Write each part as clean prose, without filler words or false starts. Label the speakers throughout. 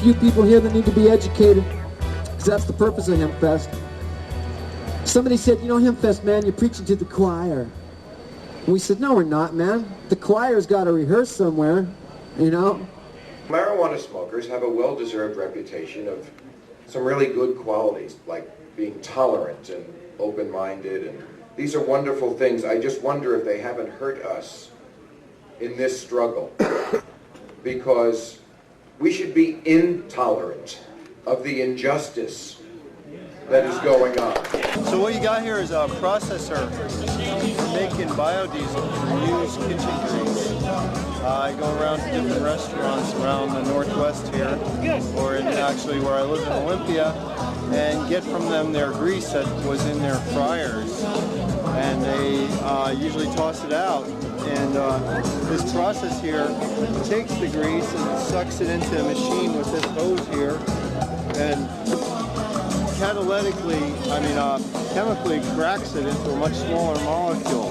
Speaker 1: few people here that need to be educated, because that's the purpose of Hemp Fest. Somebody said, you know, Hemp Fest, man, you're preaching to the choir. And we said, no, we're not, man. The choir's got to rehearse somewhere, you know.
Speaker 2: Marijuana smokers have a well-deserved reputation of some really good qualities, like being tolerant and open-minded, and these are wonderful things. I just wonder if they haven't hurt us in this struggle, because we should be intolerant of the injustice that is going on.
Speaker 3: So what you got here is a processor making biodiesel from used kitchen grease. I go around to different restaurants around the Northwest here, or actually where I live in Olympia, and get from them their grease that was in their fryers. And they usually toss it out. And this process here takes the grease and sucks it into a machine with this hose here, and chemically cracks it into a much smaller molecule,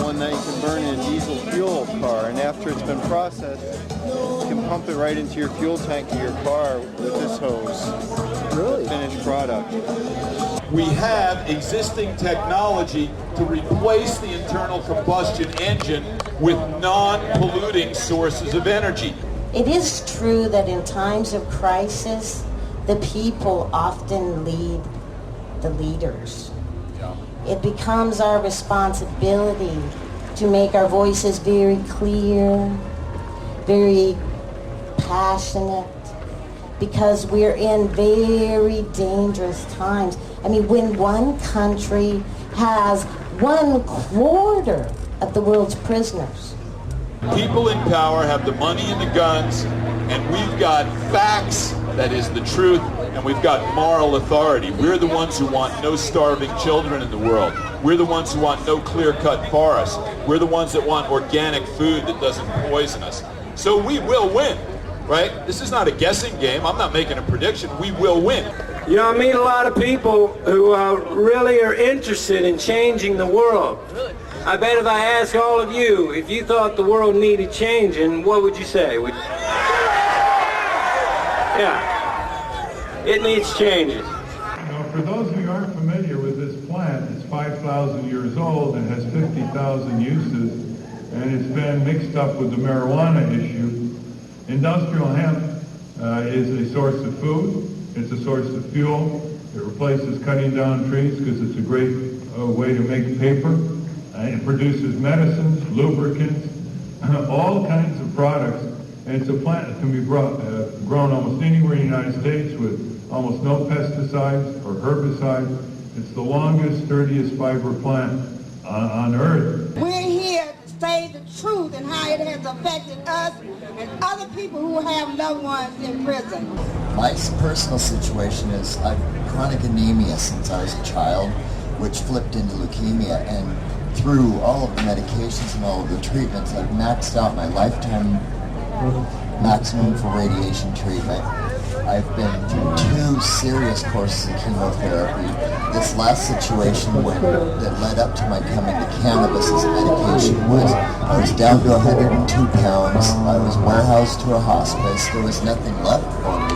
Speaker 3: one that you can burn in a diesel fuel car. And after it's been processed, you can pump it right into your fuel tank of your car with this hose.
Speaker 1: Really?
Speaker 3: Finished product.
Speaker 4: We have existing technology to replace the internal combustion engine with non-polluting sources of energy.
Speaker 5: It is true that in times of crisis, the people often lead the leaders.
Speaker 4: Yeah.
Speaker 5: It becomes our responsibility to make our voices very clear, very passionate, because we're in very dangerous times. I mean, when one country has 1/4 of the world's prisoners.
Speaker 4: People in power have the money and the guns, and we've got facts, that is the truth, and we've got moral authority. We're the ones who want no starving children in the world. We're the ones who want no clear-cut forests. We're the ones that want organic food that doesn't poison us. So we will win, right? This is not a guessing game. I'm not making a prediction. We will win.
Speaker 6: You know, I meet a lot of people who really are interested in changing the world. I bet if I ask all of you, if you thought the world needed changing, what would you say? Yeah, it needs changing.
Speaker 7: Now, for those who aren't familiar with this plant, it's 5,000 years old and has 50,000 uses, and it's been mixed up with the marijuana issue. Industrial hemp is a source of food. It's a source of fuel. It replaces cutting down trees because it's a great way to make paper. It produces medicines, lubricants, all kinds of products. And it's a plant that can be grown almost anywhere in the United States with almost no pesticides or herbicides. It's the longest, sturdiest fiber plant on Earth.
Speaker 8: We're here to say the truth and how it has affected us and other people who have loved ones in prison.
Speaker 9: My personal situation is I've chronic anemia since I was a child, which flipped into leukemia, and through all of the medications and all of the treatments, I've maxed out my lifetime maximum for radiation treatment. I've been through 2 serious courses of chemotherapy. This last situation that led up to my coming to Cannabis as a medication was I was down to 102 pounds. I was warehoused to a hospice. There was nothing left for me.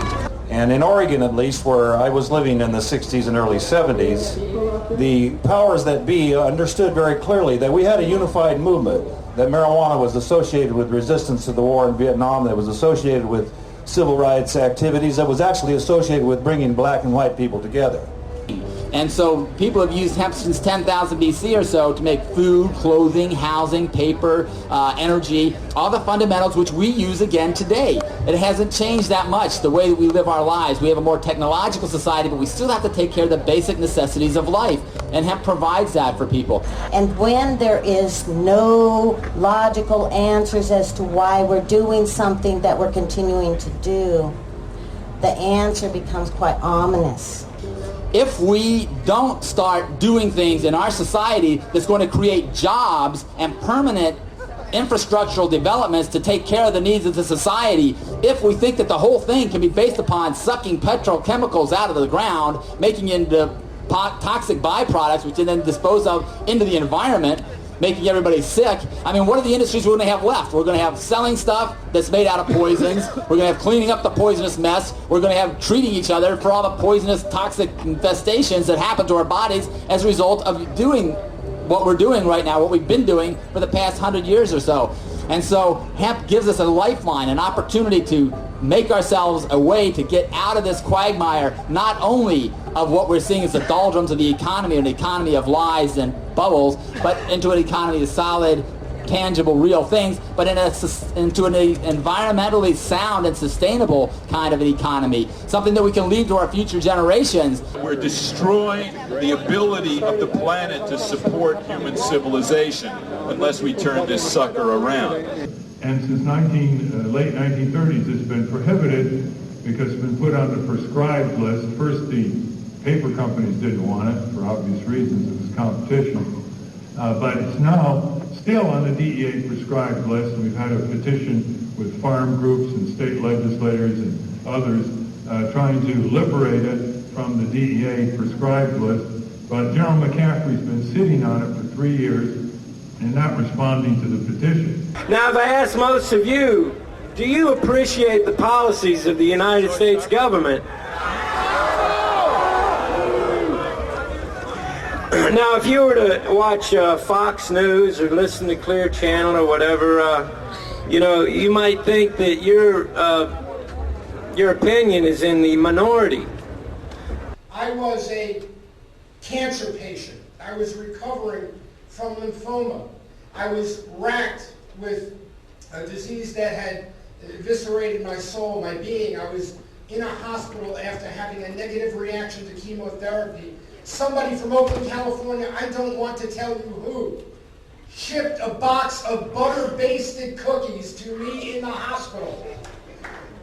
Speaker 10: And in Oregon, at least, where I was living in the 60s and early 70s, the powers that be understood very clearly that we had a unified movement, that marijuana was associated with resistance to the war in Vietnam, that was associated with civil rights activities, that was actually associated with bringing black and white people together.
Speaker 11: And so people have used hemp since 10,000 BC or so to make food, clothing, housing, paper, energy, all the fundamentals which we use again today. It hasn't changed that much, the way that we live our lives. We have a more technological society, but we still have to take care of the basic necessities of life. And hemp provides that for people.
Speaker 5: And when there is no logical answers as to why we're doing something that we're continuing to do, the answer becomes quite ominous.
Speaker 11: If we don't start doing things in our society that's going to create jobs and permanent infrastructural developments to take care of the needs of the society, if we think that the whole thing can be based upon sucking petrochemicals out of the ground, making into toxic byproducts, which are then disposed of into the environment, making everybody sick, I mean, what are the industries we're going to have left? We're going to have selling stuff that's made out of poisons. We're going to have cleaning up the poisonous mess. We're going to have treating each other for all the poisonous, toxic infestations that happen to our bodies as a result of doing what we're doing right now, what we've been doing for the past 100 years or so. And so hemp gives us a lifeline, an opportunity to make ourselves a way to get out of this quagmire, not only of what we're seeing as the doldrums of the economy, an economy of lies and bubbles, but into an economy of solid, tangible, real things, but into an environmentally sound and sustainable kind of an economy, something that we can leave to our future generations.
Speaker 4: We're destroying the ability of the planet to support human civilization unless we turn this sucker around.
Speaker 7: And since late 1930s, it's been prohibited because it's been put on the prescribed list. First, the paper companies didn't want it for obvious reasons. It was competition. But it's now still on the DEA prescribed list. We've had a petition with farm groups and state legislators and others trying to liberate it from the DEA prescribed list. But General McCaffrey's been sitting on it for 3 years and not responding to the petition.
Speaker 6: Now, if I ask most of you, do you appreciate the policies of the United States government? Now, if you were to watch Fox News or listen to Clear Channel or whatever, you know, you might think that your opinion is in the minority.
Speaker 12: I was a cancer patient. I was recovering from lymphoma. I was racked with a disease that had eviscerated my soul, my being. I was in a hospital after having a negative reaction to chemotherapy. Somebody from Oakland, California, I don't want to tell you who, shipped a box of butter-basted cookies to me in the hospital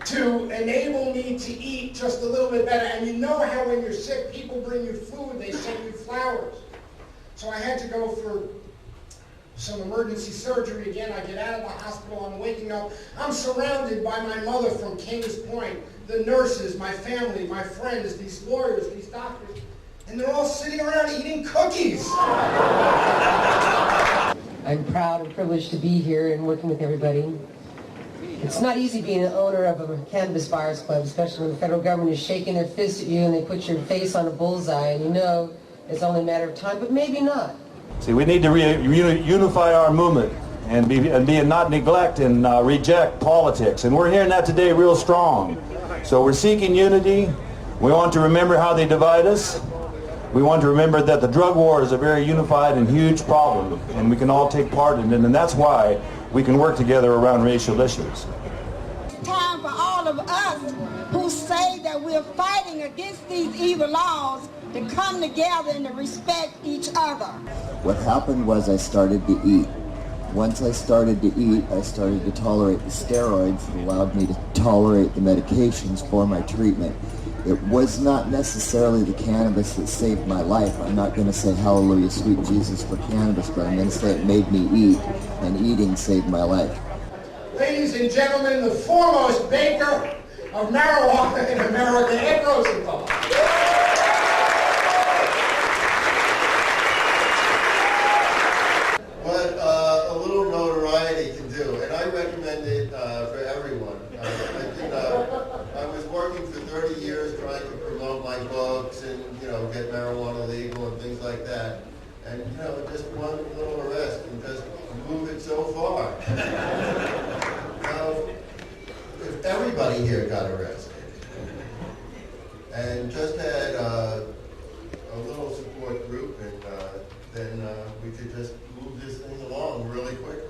Speaker 12: to enable me to eat just a little bit better. And you know how when you're sick, people bring you food, they send you flowers. So I had to go for some emergency surgery again. I get out of the hospital, I'm waking up. I'm surrounded by my mother from Kings Point, the nurses, my family, my friends, these lawyers, these doctors. And they're all sitting around eating cookies.
Speaker 13: I'm proud and privileged to be here and working with everybody. It's not easy being an owner of a cannabis buyers club, especially when the federal government is shaking their fist at you and they put your face on a bullseye and you know it's only a matter of time, but maybe not.
Speaker 10: See, we need to unify our movement and not neglect and reject politics. And we're hearing that today real strong. So we're seeking unity. We want to remember how they divide us. We want to remember that the drug war is a very unified and huge problem, and we can all take part in it, and that's why we can work together around racial issues.
Speaker 8: It's time for all of us who say that we're fighting against these evil laws to come together and to respect each other.
Speaker 9: What happened was I started to eat. Once I started to eat, I started to tolerate the steroids that allowed me to tolerate the medications for my treatment. It was not necessarily the cannabis that saved my life. I'm not going to say hallelujah, sweet Jesus for cannabis, but I'm going to say it made me eat, and eating saved my life.
Speaker 12: Ladies and gentlemen, the foremost baker of marijuana in America, Ed Rosenthal.
Speaker 14: What a little notoriety can do, and I recommend it for everyone. I was working for 30 years trying to promote my books and, get marijuana legal and things like that. And, just one little arrest can just move it so far. Now, if everybody here got arrested and just had a little support group, and then we could just move this thing along really quickly.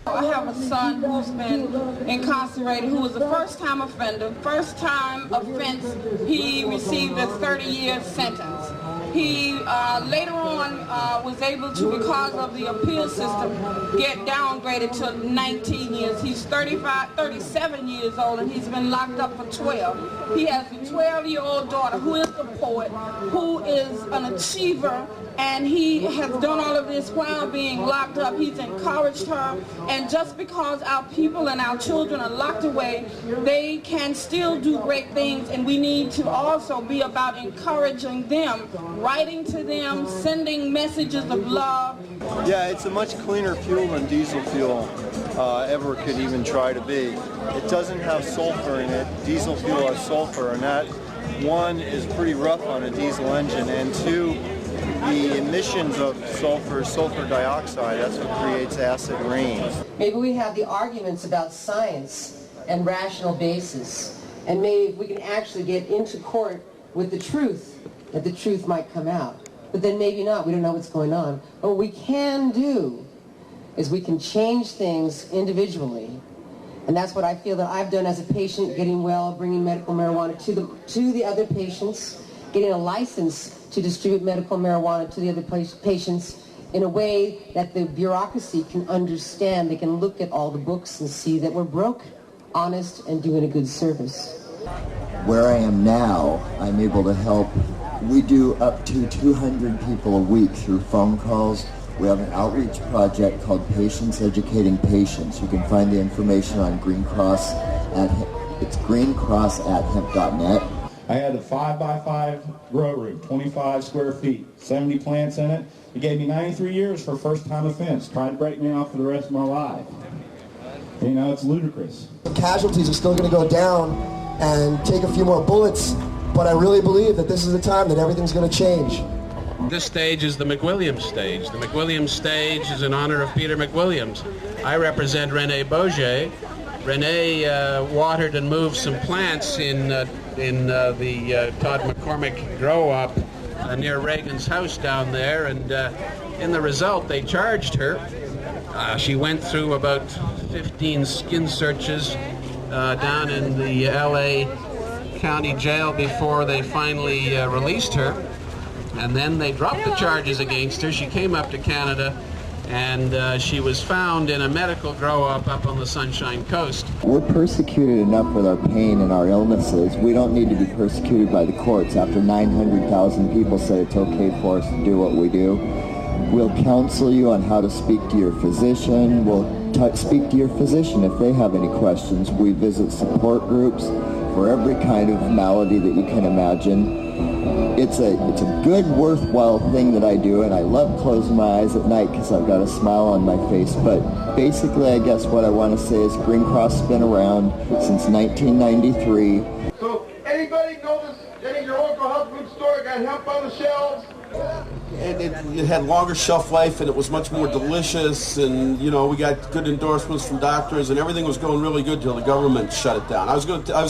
Speaker 15: I have a son who's been incarcerated, who was a first-time offender. First-time offense, he received a 30-year sentence. He later on was able to, because of the appeal system, get downgraded to 19 years. He's 37 years old, and he's been locked up for 12. He has a 12-year-old daughter who is a poet, who is an achiever, and he has done all of this while being locked up. He's encouraged her, and just because our people and our children are locked away, they can still do great things, and we need to also be about encouraging them, writing to them, sending messages of love.
Speaker 3: Yeah, it's a much cleaner fuel than diesel fuel ever could even try to be. It doesn't have sulfur in it. Diesel fuel has sulfur, and that, one, is pretty rough on a diesel engine, and two, the emissions of sulfur dioxide, that's what creates acid rain.
Speaker 13: Maybe we have the arguments about science and rational basis, and maybe we can actually get into court with the truth, that the truth might come out. But then maybe not, we don't know what's going on. But what we can do is we can change things individually. And that's what I feel that I've done as a patient, getting well, bringing medical marijuana to the other patients, getting a license to distribute medical marijuana to the other patients in a way that the bureaucracy can understand. They can look at all the books and see that we're broke, honest, and doing a good service.
Speaker 9: Where I am now, I'm able to help. We do up to 200 people a week through phone calls. We have an outreach project called Patients Educating Patients. You can find the information on Green Cross it's greencross@hemp.net.
Speaker 16: I had a 5x5 grow room, 25 square feet, 70 plants in it. It gave me 93 years for a first-time offense, trying to break me off for the rest of my life. You know, it's ludicrous.
Speaker 17: Casualties are still going to go down and take a few more bullets, but I really believe that this is the time that everything's going to change.
Speaker 18: This stage is the McWilliams stage. The McWilliams stage is in honor of Peter McWilliams. I represent Rene Bourget. Rene watered and moved some plants in the Todd McCormick grow-up near Reagan's house down there, and in the result they charged her. She went through about 15 skin searches down in the LA County Jail before they finally released her, and then they dropped the charges against her. She came up to Canada, and she was found in a medical grow-up up on the Sunshine Coast.
Speaker 9: We're persecuted enough with our pain and our illnesses. We don't need to be persecuted by the courts. After 900,000 people said it's okay for us to do what we do. We'll counsel you on how to speak to your physician. We'll speak to your physician if they have any questions. We visit support groups for every kind of malady that you can imagine. It's a good, worthwhile thing that I do, and I love closing my eyes at night because I've got a smile on my face. But basically, I guess what I want to say is Green Cross has been around since 1993.
Speaker 19: So anybody notice any of your local health food store got hemp on the shelves?
Speaker 20: And it had longer shelf life, and it was much more delicious, and you know, we got good endorsements from doctors, and everything was going really good till the government shut it down. I was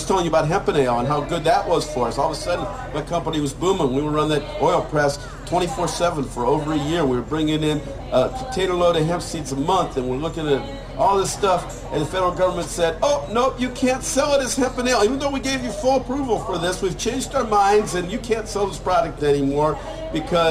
Speaker 20: telling you about Hempanale and how good that was for us. All of a sudden, my company was booming. We were running that oil press 24/7 for over a year. We were bringing in a container load of hemp seeds a month, and we're looking at all this stuff, and the federal government said, oh, nope, you can't sell it as Hempanale. Even though we gave you full approval for this, we've changed our minds, and you can't sell this product anymore because